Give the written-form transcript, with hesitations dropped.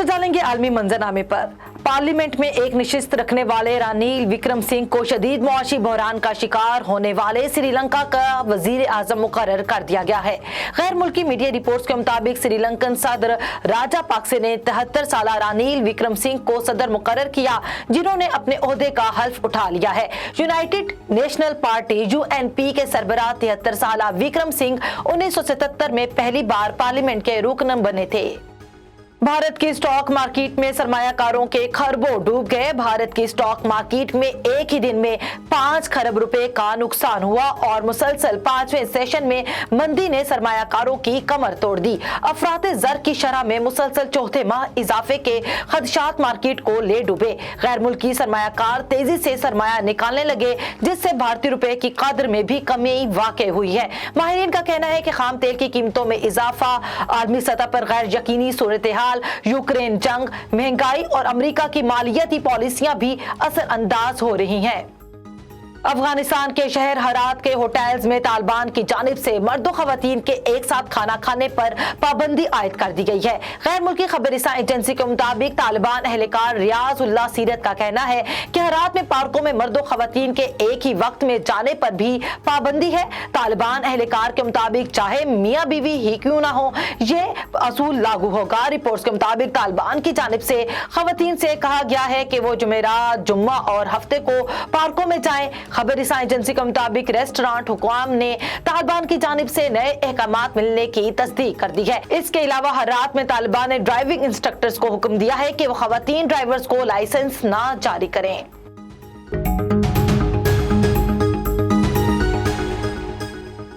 डालेंगे आलमी मंजरनामे पर। पार्लियामेंट में एक नशिस्त रखने वाले रानिल विक्रम सिंह को शदीद मुआशी बहरान का शिकार होने वाले श्रीलंका का वजीर आजम मुकर्रर कर दिया गया है। गैर मुल्की मीडिया रिपोर्ट्स के मुताबिक श्रीलंकन सदर राजापाक्से ने 73 साल रानिल विक्रम सिंह को सदर मुकर्रर किया, जिन्होंने अपने ओहदे का हल्फ उठा लिया है। यूनाइटेड नेशनल पार्टी UNP के सरबराह 73 साल विक्रम सिंह 1977 में पहली बार पार्लियामेंट के रुकन बने थे। भारत की स्टॉक मार्केट में सरमायाकारों के खरबों डूब गए। भारत की स्टॉक मार्केट में एक ही दिन में 5 खरब रुपए का नुकसान हुआ और मुसलसल 5वें सेशन में मंदी ने सरमायाकारों की कमर तोड़ दी। अफराते ज़र की शरह में मुसलसल चौथे माह इजाफे के खदशात मार्केट को ले डूबे। गैर मुल्की सरमायाकार तेजी से सरमाया निकालने लगे, जिससे भारतीय रुपए की कदर में भी कमी वाक़ई हुई है। माहिरीन का कहना है कि खाम तेल की कीमतों में इजाफा, आलमी सतह पर गैर यकीनी सूरत हाल, यूक्रेन जंग, महंगाई और अमेरिका की मालियाती पॉलिसियां भी असरअंदाज हो रही हैं। अफगानिस्तान के शहर हरात के होटल्स में तालिबान की जानिब से मर्दों खवातीन के एक साथ खाना खाने पर पाबंदी आयद कर दी गई है। गैर मुल्की खबरसां एजेंसी के मुताबिक तालिबान एहलकार रियाज उल्लाह सीरत का कहना है कि हरात में पार्कों में मर्दों खवातीन के एक ही वक्त में जाने पर भी पाबंदी है। तालिबान एहलकार के मुताबिक चाहे मियाँ बीवी ही क्यों ना हो, ये असूल लागू होगा। रिपोर्ट्स के मुताबिक तालिबान की जानिब से खवातीन से कहा गया है कि वो जुमेरात, जुम्मा और हफ्ते को पार्कों में जाएं। खबरसां एजेंसी के मुताबिक रेस्टोरेंट हुक्काम ने तालिबान की जानिब से नए अहकामात मिलने की तस्दीक कर दी है। इसके अलावा हरात में तालिबान ने ड्राइविंग इंस्ट्रक्टर्स को हुक्म दिया है कि वो खवातीन ड्राइवर्स को लाइसेंस ना जारी करें।